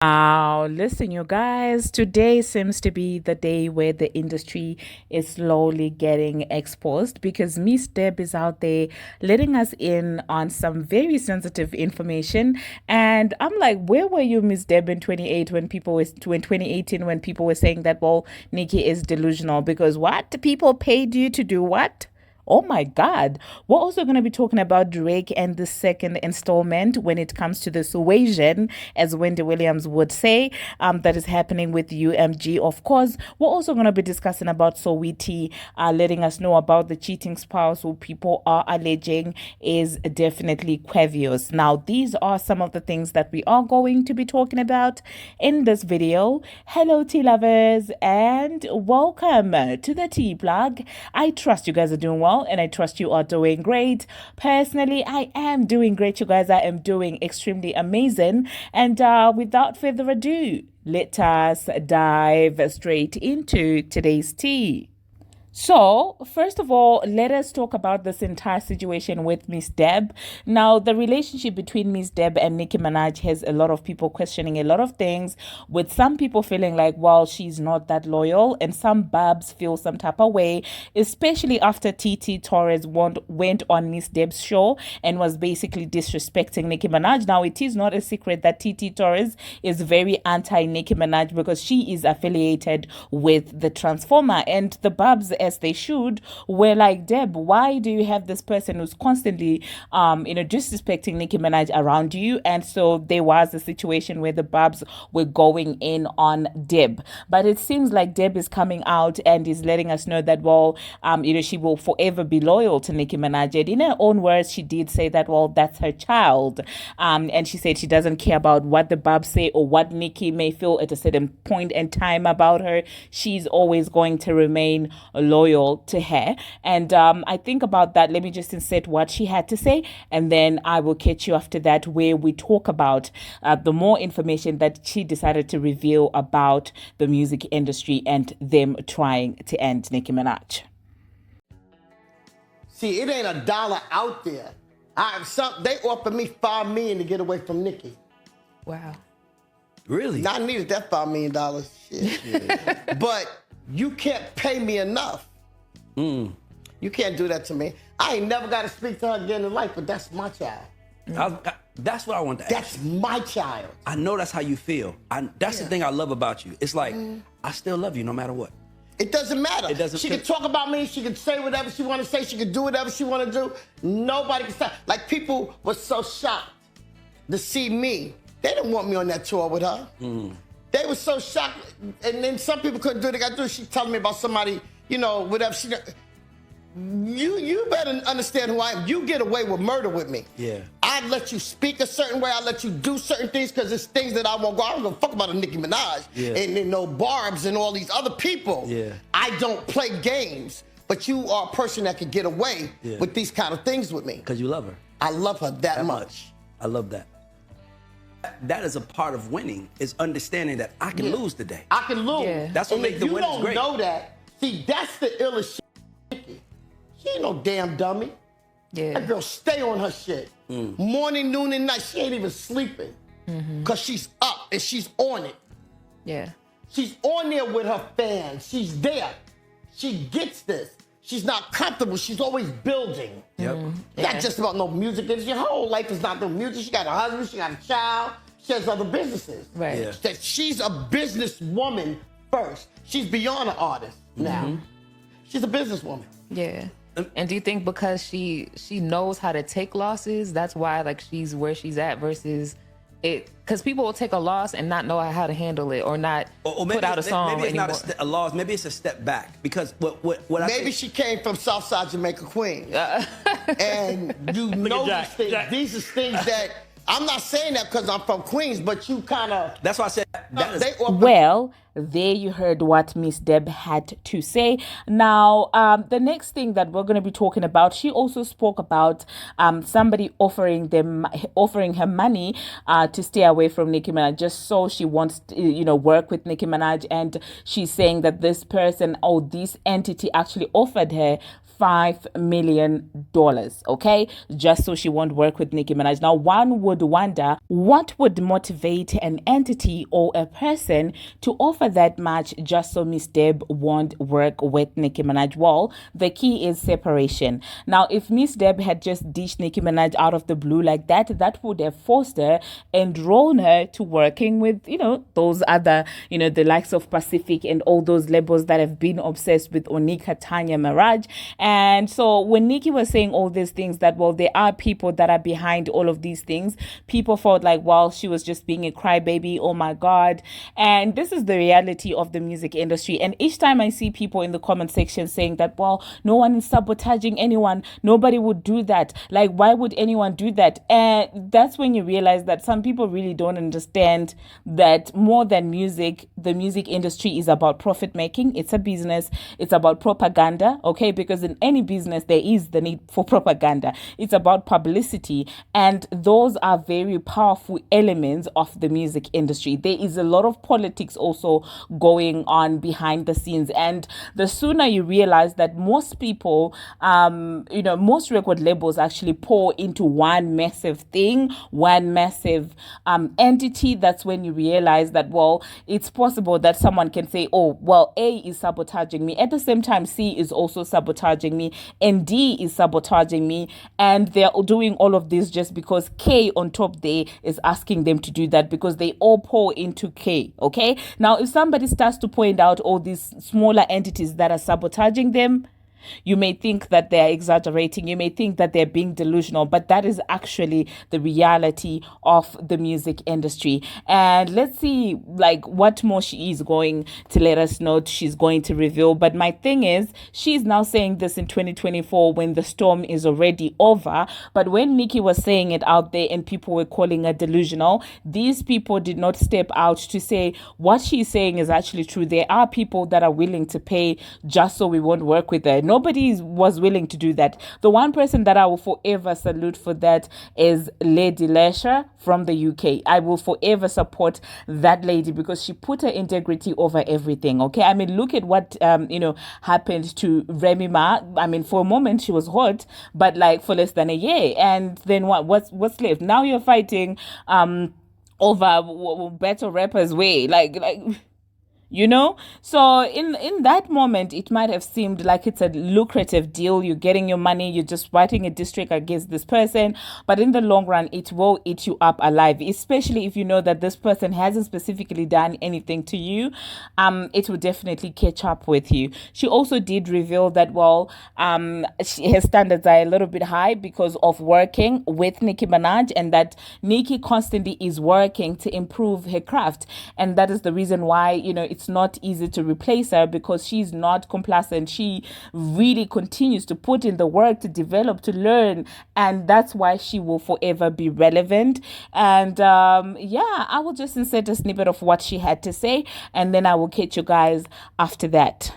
Listen, you guys, today seems to be the day where the industry is slowly getting exposed because Miss Deb is out there letting us in on some very sensitive information. And I'm like, where were you, Miss Deb, in 28 when people was when 2018 when people were saying that, well, Nikki is delusional because what? People paid you to do what? Oh my God. We're also going to be talking about Drake and the second installment when it comes to the suasion, as Wendy Williams would say, that is happening with UMG, of course. We're also going to be discussing about Saweetie, letting us know about the cheating spouse who people are alleging is definitely Quavious. Now, these are some of the things that we are going to be talking about in this video. Hello, tea lovers, and welcome to the tea plug. I trust you guys are doing well and I trust you are doing great. Personally, I am doing great, you guys. I am doing extremely amazing. And without further ado, let us dive straight into today's tea. So, first of all, let us talk about this entire situation with Miss Deb. Now, the relationship between Miss Deb and Nicki Minaj has a lot of people questioning a lot of things, with some people feeling like, well, she's not that loyal, and some Barbz feel some type of way, especially after TT Torres went on Miss Deb's show and was basically disrespecting Nicki Minaj. Now, it is not a secret that TT Torres is very anti-Nicki Minaj because she is affiliated with the Transformer, and the Barbz, as they should, were like, Deb, why do you have this person who's constantly disrespecting Nicki Minaj around you? And so there was a situation where the Barbz were going in on Deb, but it seems like Deb is coming out and is letting us know that, well, she will forever be loyal to Nicki Minaj. And in her own words, she did say that, well, that's her child, and she said she doesn't care about what the Barbz say or what Nicki may feel at a certain point in time about her. She's always going to remain loyal to her. And I think about that. Let me just insert what she had to say, and then I will catch you after that, where we talk about the more information that she decided to reveal about the music industry and them trying to end Nicki Minaj. See, it ain't a dollar out there. They offered me $5 million to get away from Nicki. Wow. Really? Not needed that $5 million. Shit. But you can't pay me enough. You can't do that to me. I ain't never got to speak to her again in life, but that's my child. That's what I want to ask. That's my child. I know that's how you feel. That's the thing I love about you. It's like, I still love you no matter what. It doesn't matter. She can talk about me. She can say whatever she want to say. She can do whatever she want to do. Nobody can stop. Like, people were so shocked to see me. They didn't want me on that tour with her. They were so shocked. And then some people couldn't do it. They got to do it. She telling me about somebody, whatever. You better understand who I am. You get away with murder with me. Yeah. I let you speak a certain way. I let you do certain things because it's things that I won't go. I don't give a fuck about a Nicki Minaj and Barbz and all these other people. Yeah. I don't play games, but you are a person that can get away with these kind of things with me. Because you love her. I love her that much. I love that. That is a part of winning, is understanding that I can lose today. I can lose. Yeah. That's what makes the winners great. You don't know that. See, that's the illest shit. She ain't no damn dummy. Yeah. That girl stay on her shit. Morning, noon, and night. She ain't even sleeping. Because she's up and she's on it. Yeah. She's on there with her fans. She's there. She gets this. She's not comfortable. She's always building. Yep. Not just about no music. Her whole life is not no music. She got a husband. She got a child. She has other businesses. Right. Yeah. That she's a businesswoman first. She's beyond an artist now. She's a businesswoman. Yeah. And do you think because she knows how to take losses, that's why like she's where she's at versus it? Because people will take a loss and not know how to handle it or not put out a song maybe it's anymore. not a loss. Maybe it's a step back because what I Maybe think, she came from Southside Jamaica, Queens, and you know these things. These are things that I'm not saying that because I'm from Queens, but you kind of. That's why I said that is. Well, there you heard what Miss Deb had to say. Now, the next thing that we're going to be talking about, she also spoke about somebody offering her money to stay away from Nicki Minaj, just so she wants to, work with Nicki Minaj. And she's saying that this person or this entity actually offered her $5 million, okay? Just so she won't work with Nicki Minaj. Now, one would wonder what would motivate an entity or a person to offer that much just so Miss Deb won't work with Nicki Minaj. Well, the key is separation. Now, if Miss Deb had just ditched Nicki Minaj out of the blue like that, that would have forced her and drawn her to working with, those other, the likes of Pacific and all those labels that have been obsessed with Onika, Tanya, Mirage. And so when Nicki was saying all these things that, well, there are people that are behind all of these things, people felt like, well, she was just being a crybaby. Oh my God. And this is the reality of the music industry. And each time I see people in the comment section saying that, well, no one is sabotaging anyone, nobody would do that. Like, why would anyone do that? And that's when you realize that some people really don't understand that more than music, the music industry is about profit making. It's a business. It's about propaganda, okay? Because in any business, there is the need for propaganda. It's about publicity. And those are very powerful elements of the music industry. There is a lot of politics also going on behind the scenes. And the sooner you realize that most people, most record labels actually pour into one massive thing, one massive entity, that's when you realize that, well, it's possible that someone can say, oh, well, A is sabotaging me. At the same time, C is also sabotaging me, and D is sabotaging me. And they're doing all of this just because K on top there is asking them to do that, because they all pour into K, okay? Now, if somebody starts to point out all these smaller entities that are sabotaging them, you may think that they're exaggerating. You may think that they're being delusional, but that is actually the reality of the music industry. And let's see, what more she is going to let us know. She's going to reveal. But my thing is, she's now saying this in 2024 when the storm is already over. But when Nicki was saying it out there and people were calling her delusional, these people did not step out to say what she's saying is actually true. There are people that are willing to pay just so we won't work with her. Nobody was willing to do that. The one person that I will forever salute for that is Lady Lesha from the UK. I will forever support that lady because she put her integrity over everything. Okay, I mean, look at what happened to Remy Ma. I mean, for a moment she was hot, but for less than a year, and then what's left? Now you're fighting over better rappers' way, So in that moment, it might have seemed like it's a lucrative deal. You're getting your money. You're just writing a district against this person. But in the long run, it will eat you up alive, especially if you know that this person hasn't specifically done anything to you. It will definitely catch up with you. She also did reveal that, her standards are a little bit high because of working with Nicki Minaj, and that Nicki constantly is working to improve her craft. And that is the reason why, it's not easy to replace her, because she's not complacent. She really continues to put in the work to develop, to learn, and that's why she will forever be relevant. And I will just insert a snippet of what she had to say, and then I will catch you guys after that.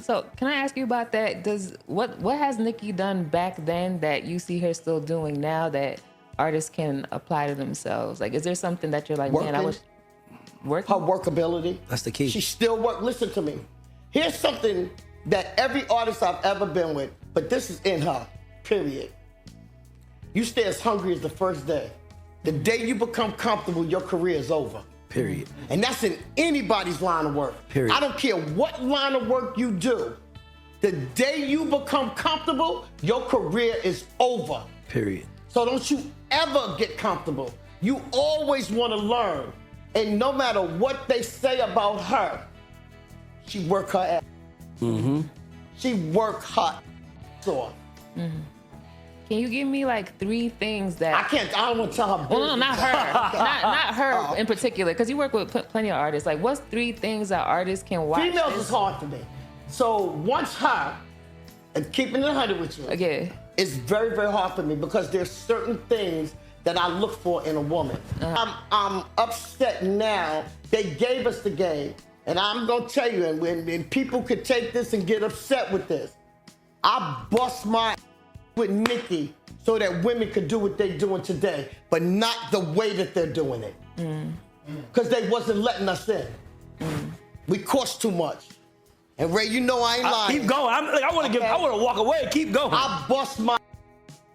So can I ask you about that? What has Nicki done back then that you see her still doing now that artists can apply to themselves? Is there something that you're like, working. Man, I wish... Working? Her workability. That's the key. She still work. Listen to me. Here's something that every artist I've ever been with, but this is in her, period. You stay as hungry as the first day. The day you become comfortable, your career is over. Period. And that's in anybody's line of work. Period. I don't care what line of work you do. The day you become comfortable, your career is over. Period. So don't you ever get comfortable. You always want to learn. And no matter what they say about her, she work her ass. Mm-hmm. She work her ass off. Mm-hmm. Can you give me 3 things that... I don't want to tell her. Well, no, not her. not her in particular, because you work with plenty of artists. What's 3 things that artists can watch? Females is hard for me. So once her, and keeping it 100 with you, okay, it's very, very hard for me because there's certain things that I look for in a woman. I'm upset now. They gave us the game, and I'm gonna tell you, and when people could take this and get upset with this, I bust my with Nicki so that women could do what they're doing today, but not the way that they're doing it. Because they wasn't letting us in. We cost too much. And Ray, you know I ain't lying. Keep going. I want to walk away. Keep going. I bust my,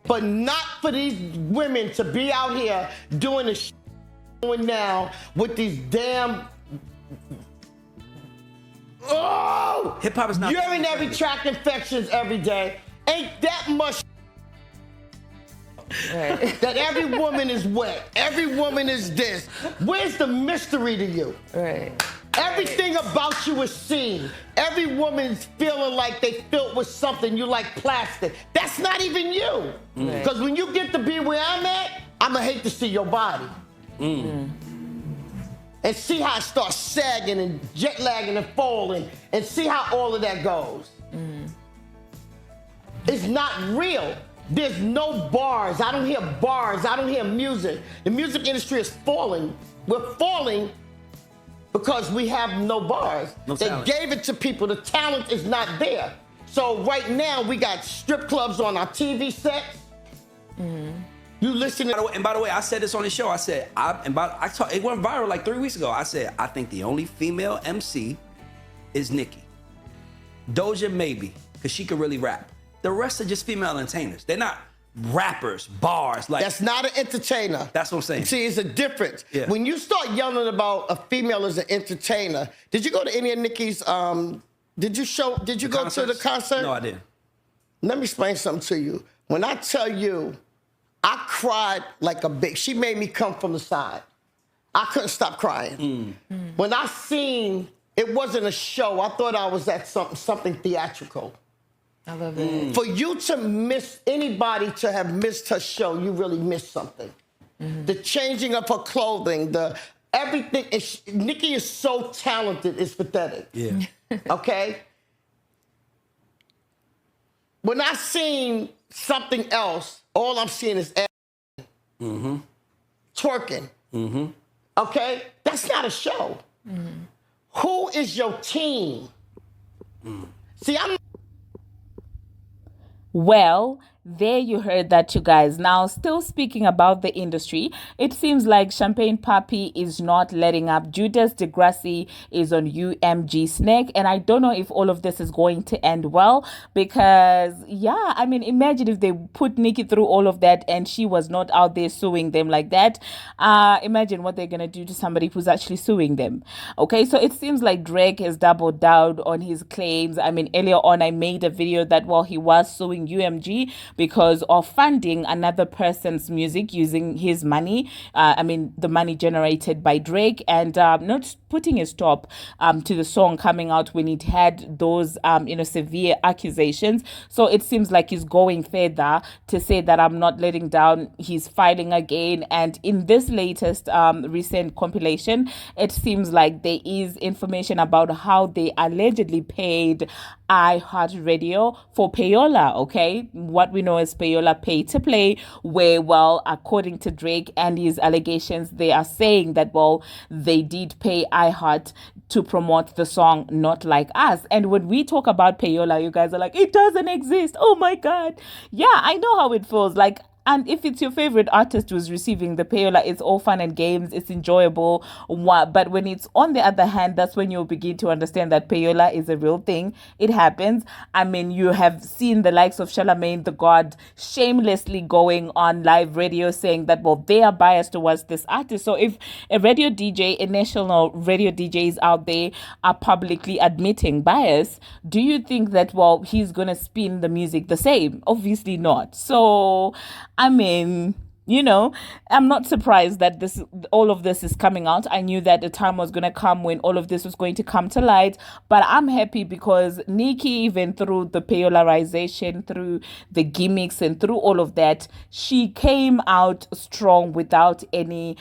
but not for these women to be out here doing the shit doing now with these damn. Oh, hip hop is not urinary tract infections every day. Ain't that much Right. that every woman is wet, every woman is this. Where's the mystery to you? Right. Everything about you is seen. Every woman's feeling like they filled with something. You like plastic. That's not even you. Because when you get to be where I'm at, I'ma hate to see your body. And see how it starts sagging and jet lagging and falling, and see how all of that goes. It's not real. There's no bars. I don't hear bars. I don't hear music. The music industry is falling. We're falling because we have no bars. They gave it to people. The talent is not there. So right now we got strip clubs on our TV sets. You listen to, and by the way, I said this on the show. I said, it went viral like 3 weeks ago. I said, I think the only female MC is Nicki. Doja maybe, because she could really rap. The rest are just female entertainers. They're not rappers, bars. Like that's not an entertainer. That's what I'm saying. See, it's a difference. Yeah. When you start yelling about a female as an entertainer, did you go to any of Nicki's, did you go to the concert? No, I didn't. Let me explain something to you. When I tell you, I cried like a big, she made me come from the side. I couldn't stop crying. When I seen, it wasn't a show, I thought I was at something theatrical. I love it. For you to miss, anybody to have missed her show, you really missed something. The changing of her clothing, the everything. Nicki is so talented, it's pathetic. Yeah. Okay? When I seen something else, all I'm seeing is twerking. Okay? That's not a show. Who is your team? See, I'm. Well, there you heard that, you guys. Now, still speaking about the industry, it seems like Champagne Papi is not letting up. Judas Degrassi is on UMG's neck, and I don't know if all of this is going to end well because, yeah, I mean, imagine if they put Nicki through all of that and she was not out there suing them like that. Imagine what they're going to do to somebody who's actually suing them. Okay, so it seems like Drake has doubled down on his claims. I mean, earlier on, I made a video that, well, he was suing UMG because of funding another person's music using his money. I mean, the money generated by Drake, and not putting a stop to the song coming out when it had those, severe accusations. So it seems like he's going further to say that I'm not letting down. He's filing again. And in this latest recent compilation, it seems like there is information about how they allegedly paid iHeartRadio for payola, okay? What we know as payola, pay to play, where, well, according to Drake and his allegations, they are saying that, well, they did pay iHeart to promote the song Not Like Us. And when we talk about payola, you guys are like, it doesn't exist. Oh my God. Yeah, I know how it feels. Like, and if it's your favorite artist who's receiving the payola, it's all fun and games, it's enjoyable. But when it's on the other hand, that's when you'll begin to understand that payola is a real thing. It happens. I mean, you have seen the likes of Charlamagne the God shamelessly going on live radio saying that, well, they are biased towards this artist. So if a radio DJ, a national radio DJs out there are publicly admitting bias, do you think that, well, he's going to spin the music the same? Obviously not. So I mean, I'm not surprised that all of this is coming out. I knew that the time was going to come when all of this was going to come to light, but I'm happy because Nicki, even through the polarization, through the gimmicks and through all of that, she came out strong without any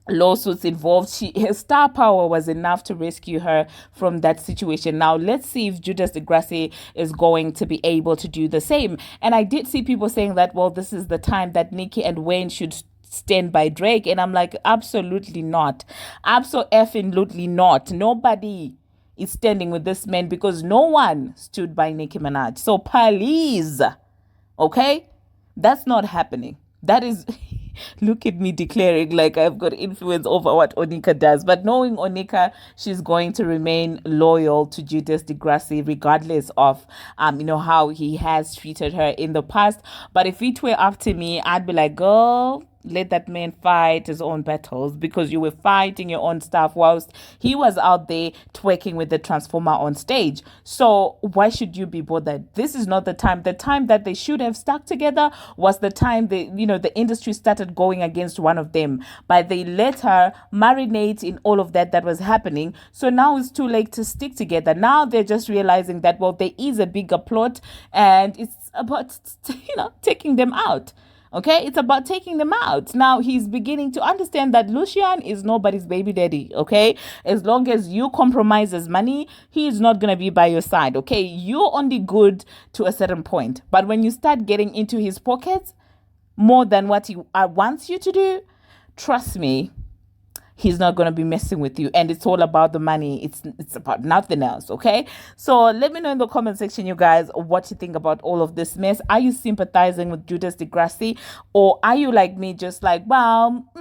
lawsuits involved. Her star power was enough to rescue her from that situation. Now let's see if Judas Degrassi is going to be able to do the same. And I did see people saying that, well, this is the time that Nicki and Wayne should stand by Drake, and I'm like, absolutely not. Absolutely not. Nobody is standing with this man because no one stood by Nicki Minaj. So please, okay, that's not happening. That is look at me declaring like I've got influence over what Onika does. But knowing Onika, she's going to remain loyal to Judas Degrassi regardless of how he has treated her in the past. But if it were up to me, I'd be like, girl, let that man fight his own battles, because you were fighting your own stuff whilst he was out there twerking with the transformer on stage. So why should you be bothered? This is not the time. The time that they should have stuck together was the time the industry started going against one of them, but they let her marinate in all of that was happening. So now it's too late to stick together. Now they're just realizing that, well, there is a bigger plot, and it's about taking them out. Okay, it's about taking them out. Now he's beginning to understand that Lucian is nobody's baby daddy. Okay, as long as you compromise his money, he is not going to be by your side. Okay, you're only good to a certain point, but when you start getting into his pockets more than what he wants you to do, trust me, he's not going to be messing with you. And it's all about the money. It's about nothing else. Okay, so let me know in the comment section, you guys, what you think about all of this mess. Are you sympathizing with Judas Degrassi, or are you like me, just like, well,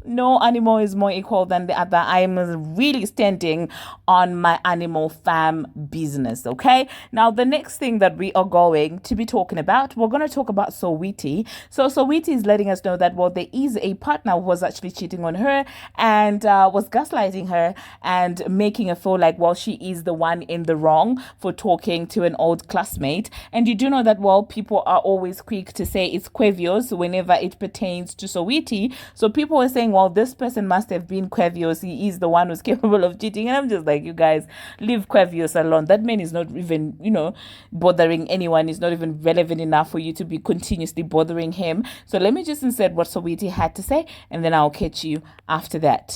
no animal is more equal than the other? I am really standing on my animal fam business. Okay, now the next thing that we are going to be talking about, we're going to talk about Saweetie. So Saweetie is letting us know that, well, there is a partner who was actually cheating on her and was gaslighting her and making her feel like, well, she is the one in the wrong for talking to an old classmate. And you do know that, well, people are always quick to say it's Quavios whenever it pertains to Saweetie. So people are saying, well, this person must have been Quavios. He is the one who's capable of cheating. And I'm just like, you guys, leave Quavios alone. That man is not even, bothering anyone. He's not even relevant enough for you to be continuously bothering him. So let me just insert what Saweetie had to say, and then I'll catch you after that.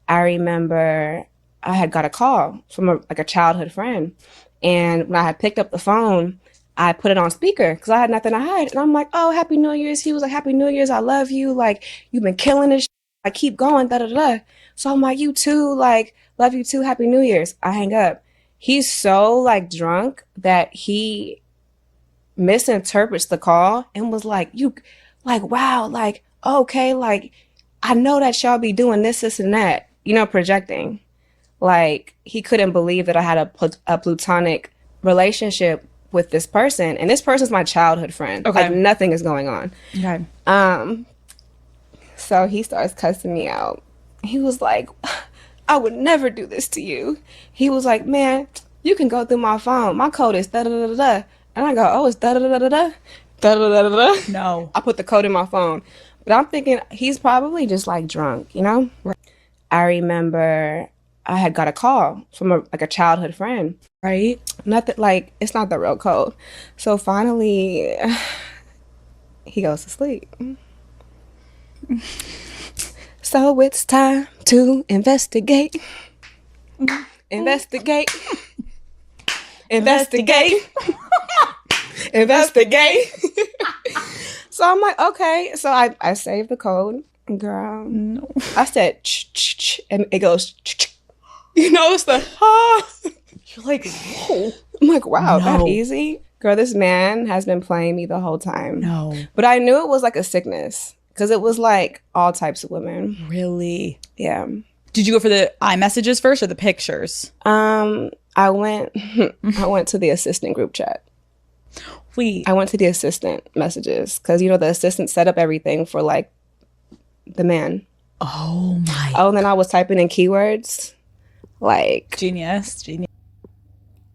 I remember I had got a call from a childhood friend, and when I had picked up the phone, I put it on speaker because I had nothing to hide. And I'm like, oh, Happy New Year's. He was like, Happy New Year's. I love you. Like, you've been killing this. I keep going, da da da. So I'm like, you too. Like, love you too. Happy New Year's. I hang up. He's so like drunk that he misinterprets the call and was like, wow, like, okay, like, I know that y'all be doing this, and that, projecting. Like, he couldn't believe that I had a platonic relationship with this person. And this person's my childhood friend. Okay. Like, nothing is going on. Okay. So he starts cussing me out. He was like, I would never do this to you. He was like, man, you can go through my phone. My code is da-da-da-da-da. And I go, oh, it's da-da-da-da-da. Da-da-da-da-da. No. I put the code in my phone. But I'm thinking he's probably just like drunk, Right. I remember I had got a call from a childhood friend, right? Nothing, like, it's not the real code. So finally, he goes to sleep. So it's time to investigate. Investigate. Investigate. Investigate. So I'm like, okay. So I saved the code. Girl, no. I said, and it goes, it's the, You're like, whoa. I'm like, wow, no. That easy? Girl, this man has been playing me the whole time. No. But I knew it was like a sickness because it was like all types of women. Really? Yeah. Did you go for the iMessages first or the pictures? I went to the assistant group chat. Wait. I went to the assistant messages because, the assistant set up everything for like the man. Oh my. Oh, and then I was typing in keywords. Like. Genius.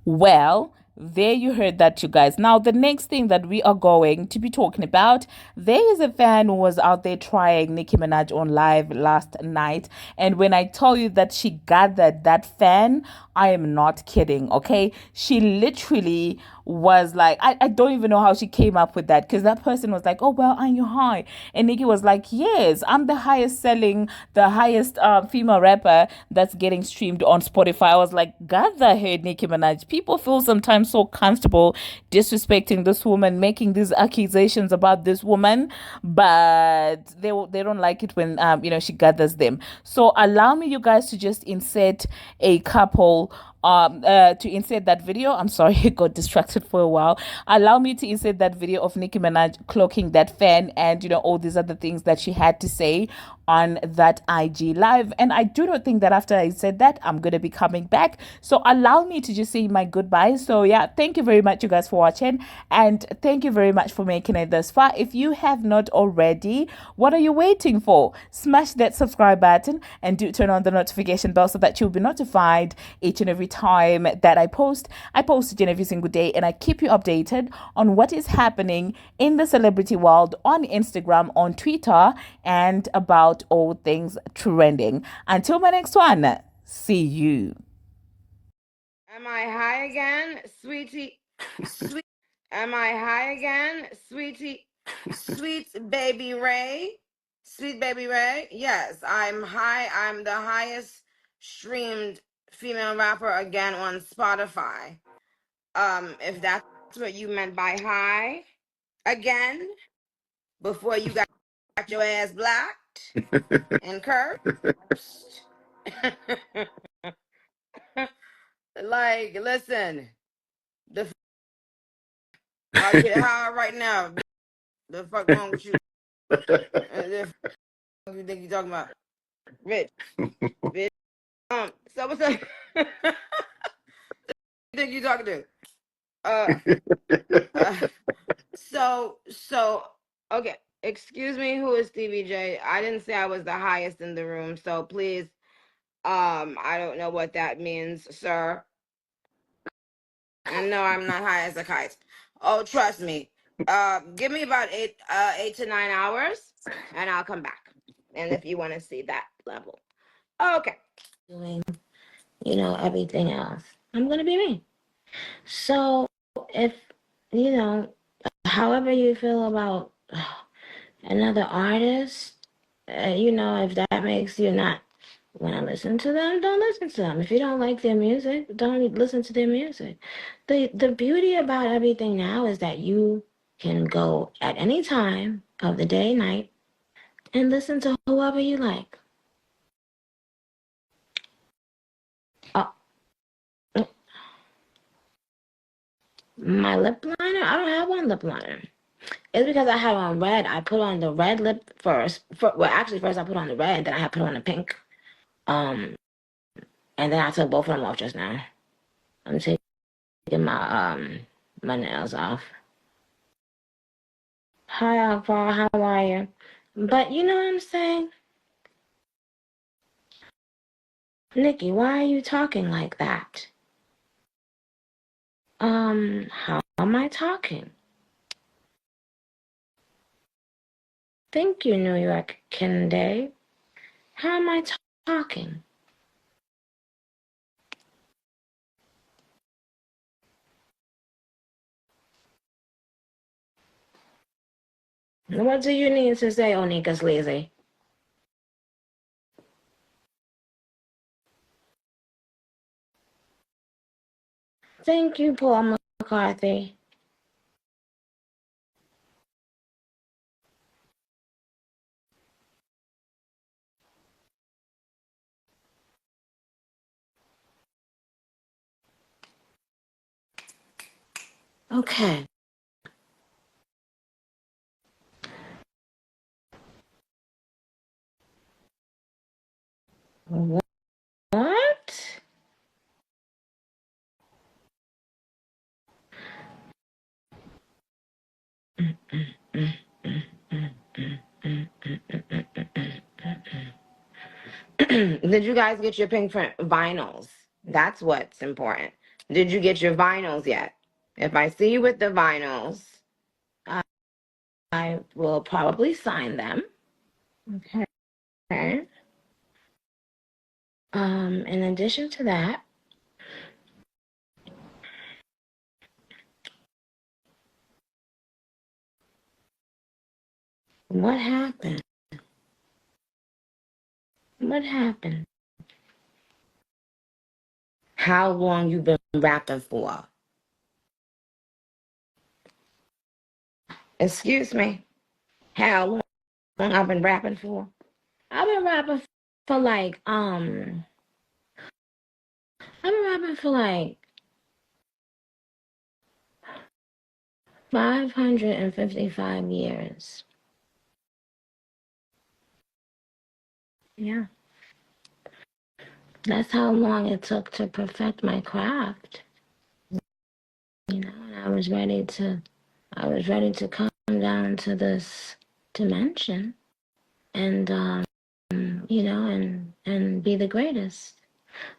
Well, there you heard that, you guys. Now, the next thing that we are going to be talking about, there is a fan who was out there trying Nicki Minaj on live last night. And when I tell you that she gathered that fan, I am not kidding, okay? She literally was like, I don't even know how she came up with that, because that person was like, oh, well, are you high? And Nicki was like, yes, I'm the highest female rapper that's getting streamed on Spotify. I was like, gather her, Nicki Minaj. People feel sometimes so comfortable disrespecting this woman, making these accusations about this woman, but they don't like it when she gathers them. So allow me, you guys, to just insert a couple to insert that video. I'm sorry, I got distracted for a while. Allow me to insert that video of Nicki Minaj cloaking that fan and all these other things that she had to say on that IG live. And I do not think that after I said that, I'm gonna be coming back. So allow me to just say my goodbyes. So yeah, thank you very much, you guys, for watching, and thank you very much for making it this far. If you have not already, what are you waiting for? Smash that subscribe button and do turn on the notification bell so that you'll be notified each and every time that I post. I post each and every single day, and I keep you updated on what is happening in the celebrity world on Instagram, on Twitter, and about all things trending. Until my next one, see you. Am I high again, sweetie? Sweet. Am I high again, sweetie? Sweet baby Ray? Sweet baby Ray? Yes, I'm high. I'm the highest streamed female rapper again on Spotify. If that's what you meant by high again, before you got your ass blacked and cursed. Like, listen, I'll get high right now. The fuck wrong with you? The fuck you think you talking about? Rich. Bitch. So what's up? Who you think you talking to? So okay. Excuse me, who is Stevie J? I didn't say I was the highest in the room, so please, I don't know what that means, sir. And no, I'm not high as a kite. Oh, trust me. Give me about 8 to 9 hours, and I'll come back. And if you want to see that level, okay. Doing, everything else. I'm gonna be me. So if however you feel about another artist, if that makes you not want to listen to them, don't listen to them. If you don't like their music, don't listen to their music. The beauty about everything now is that you can go at any time of the day, night, and listen to whoever you like. My lip liner? I don't have one lip liner. It's because I had on red. I put on the red lip first. Actually, first I put on the red, then I had put on the pink. And then I took both of them off just now. I'm taking my my nails off. Hi, Alpha. How are you? But you know what I'm saying? Nikki, why are you talking like that? How am I talking? Thank you, New York Kende. How am I talking? What do you need to say, Onika Sleazy? Thank you, Paul McCarthy. Okay. What? Did you guys get your pink vinyls? That's what's important. Did you get your vinyls yet? If I see you with the vinyls, I will probably sign them. Okay. In addition to that, what happened? What happened? How long you been rapping for? Excuse me. How long I've been rapping for? I've been rapping for like I I've been rapping for like 555 years. Yeah. That's how long it took to perfect my craft. You know, and I was ready to come down to this dimension and you know, and be the greatest.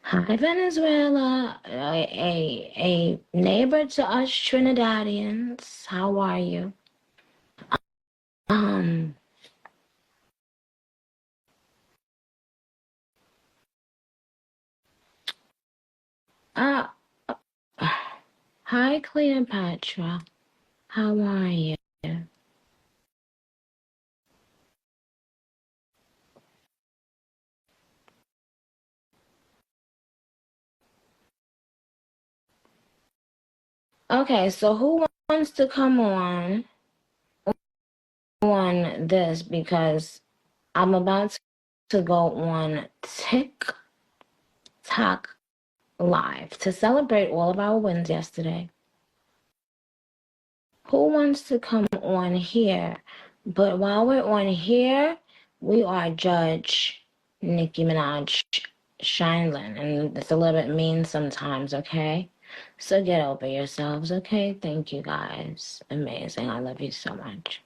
Hi, Venezuela, a neighbor to us Trinidadians. How are you? Um, uh, Hi, Cleopatra. How are you? Okay, so who wants to come on this because I'm about to go on TikTok live to celebrate all of our wins yesterday. Who wants to come on here? But while we're on here, we are Judge Nicki Minaj Shineland, and it's a little bit mean sometimes, okay? So get over yourselves, okay? Thank you guys. Amazing. I love you so much.